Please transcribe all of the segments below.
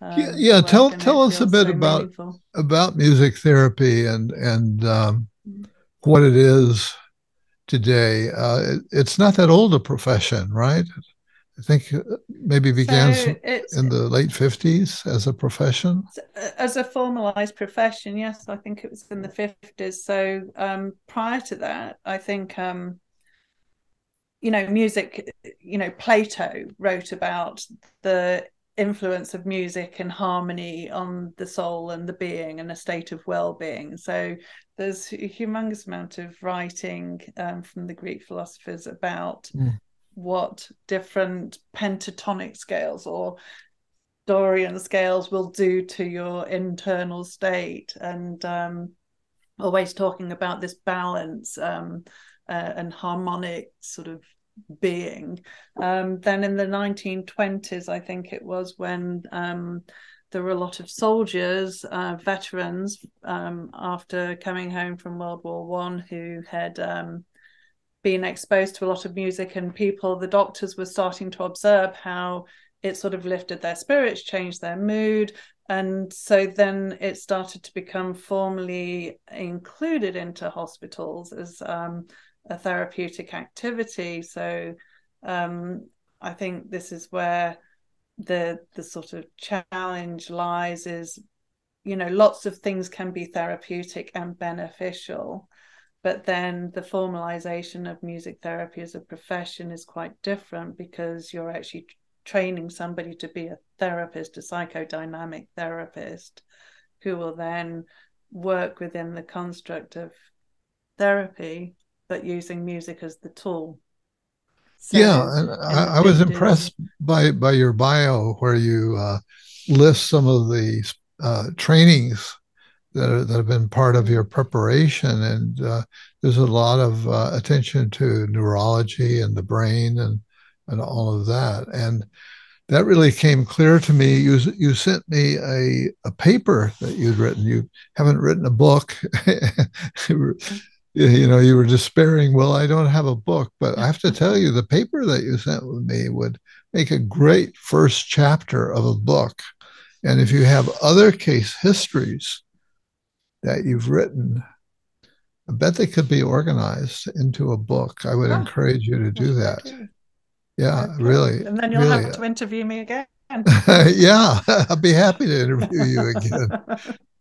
Yeah, work, and tell it us a feels bit so meaningful. about music therapy and what it is today. It's not that old a profession, right? I think maybe began So it's in the late 50s as a profession. as a formalized profession, yes, I think it was in the 50s. So prior to that, I think music, Plato wrote about the influence of music and harmony on the soul and the being and a state of well-being. So there's a humongous amount of writing from the Greek philosophers about Mm. what different pentatonic scales or Dorian scales will do to your internal state, and always talking about this balance and harmonic sort of being. Then in the 1920s, I think it was, when there were a lot of soldiers, veterans, after coming home from World War I, who had been exposed to a lot of music, and the doctors were starting to observe how it sort of lifted their spirits, changed their mood. And so then it started to become formally included into hospitals as a therapeutic activity. So I think this is where the sort of challenge lies, is lots of things can be therapeutic and beneficial, but then the formalization of music therapy as a profession is quite different, because you're actually training somebody to be a therapist, a psychodynamic therapist, who will then work within the construct of therapy, but using music as the tool. Yeah, So and in the I was 50s, impressed by your bio where you list some of the trainings that have been part of your preparation, and there's a lot of attention to neurology and the brain and all of that, and that really came clear to me. You sent me a paper that you'd written. You haven't written a book. You were despairing. Well, I don't have a book, but I have to tell you, the paper that you sent with me would make a great first chapter of a book. And if you have other case histories that you've written, I bet they could be organized into a book. I would oh, encourage you to do what should I that. do? Yeah, Okay. really, And then you'll really. have to interview me again. Yeah, I'll be happy to interview you again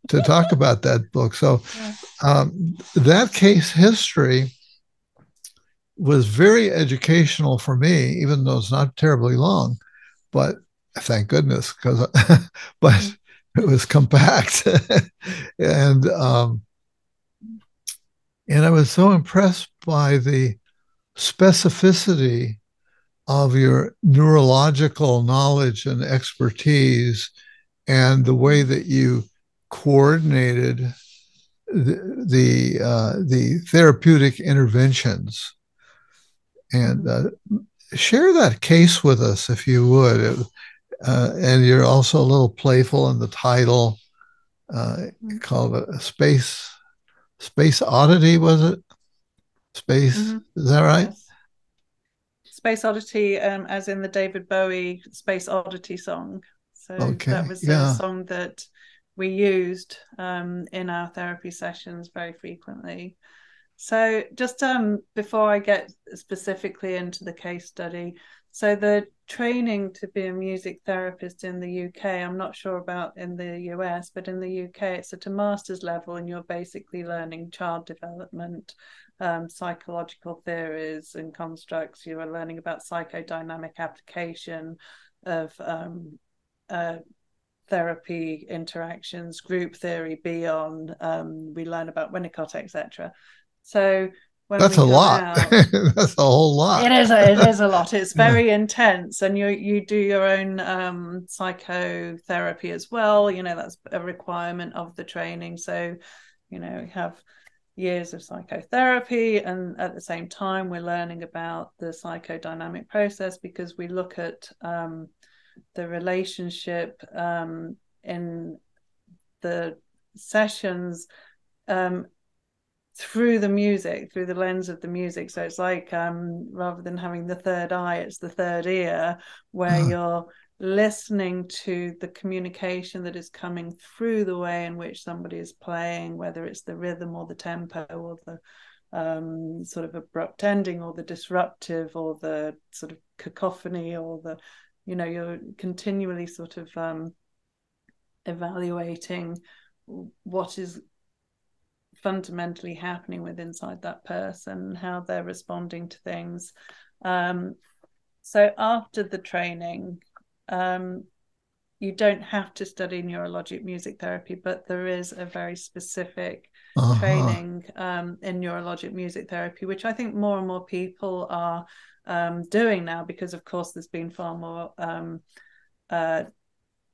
to talk about that book. So, Yeah. that case history was very educational for me, even though it's not terribly long. But thank goodness, because but it was compact, and um, and I was so impressed by the specificity of your neurological knowledge and expertise and the way that you coordinated the therapeutic interventions. And share that case with us if you would. And you're also a little playful in the title, called a space oddity, was it? Space, Mm-hmm. is that right? Yes. Space Oddity, as in the David Bowie Space Oddity song. So that Okay, was a yeah. song that we used in our therapy sessions very frequently. So just before I get specifically into the case study, so the training to be a music therapist in the UK, I'm not sure about in the US, but in the UK, it's at a master's level, and you're basically learning child development, psychological theories and constructs. You are learning about psychodynamic application of uh, therapy interactions, group theory beyond. We learn about Winnicott, etc. So when That's we a come lot. out, That's a whole lot. it is a lot. It's Yeah. very intense, and you do your own psychotherapy as well. That's a requirement of the training. So we have years of psychotherapy, and at the same time we're learning about the psychodynamic process, because we look at the relationship in the sessions um, through the music, through the lens of the music. So it's like rather than having the third eye, it's the third ear, where Uh, you're listening to the communication that is coming through the way in which somebody is playing, whether it's the rhythm or the tempo or the sort of abrupt ending or the disruptive or the sort of cacophony or the, you're continually sort of evaluating what is fundamentally happening with inside that person, how they're responding to things. So after the training, you don't have to study neurologic music therapy, but there is a very specific Uh-huh. training in neurologic music therapy, which I think more and more people are doing now, because of course there's been far more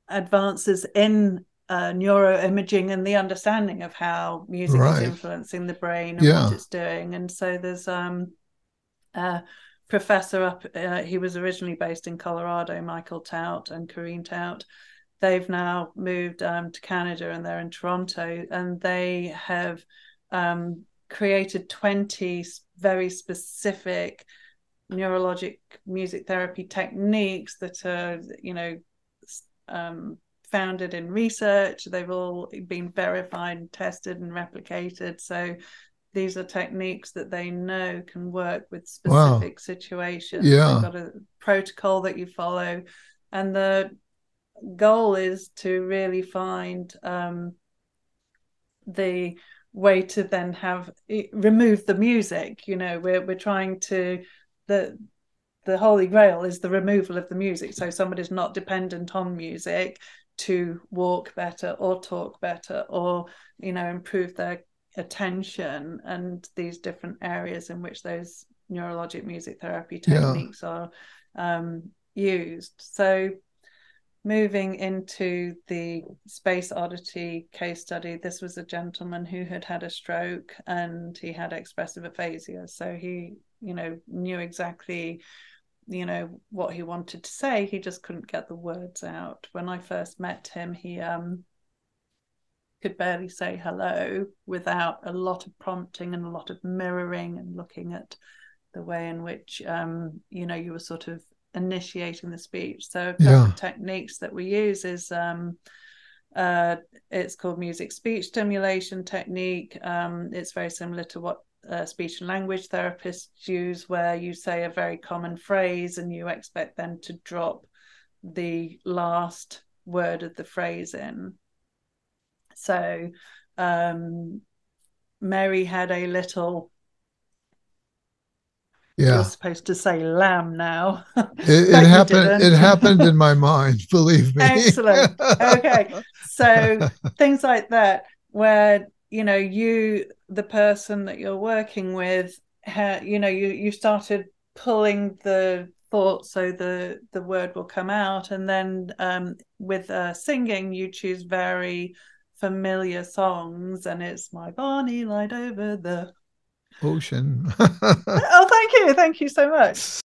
advances in neuroimaging and the understanding of how music is Right. influencing the brain and what Yeah. it's doing. And so there's professor up, he was originally based in Colorado, Michael Tout and Corrine Tout. They've now moved to Canada, and they're in Toronto, and they have created 20 very specific neurologic music therapy techniques that are, founded in research. They've all been verified and tested and replicated. So these are techniques that they know can work with Wow. specific situations. They've Yeah. got a protocol that you follow, and the goal is to really find the way to then have remove the music. We're trying to, the holy grail is the removal of the music, so somebody's not dependent on music to walk better or talk better or improve their attention and these different areas in which those neurologic music therapy Yeah. techniques are used. So moving into the space oddity case study, this was a gentleman who had had a stroke and he had expressive aphasia. So he, knew exactly, what he wanted to say. He just couldn't get the words out. When I first met him, he could barely say hello without a lot of prompting and a lot of mirroring and looking at the way in which, you were sort of initiating the speech. So a couple Yeah. of techniques that we use is it's called music speech stimulation technique. It's very similar to what speech and language therapists use, where you say a very common phrase and you expect them to drop the last word of the phrase in. So Mary had a little, you're Yeah. supposed to say lamb now, It but you happened. It didn't. happened in my mind. Believe me. Excellent. Okay. So things like that, where, the person that you're working with, you started pulling the thought so the word will come out. And then with singing, you choose very familiar songs, and it's My Bonnie Light Over the. Ocean. Oh, thank you. Thank you so much.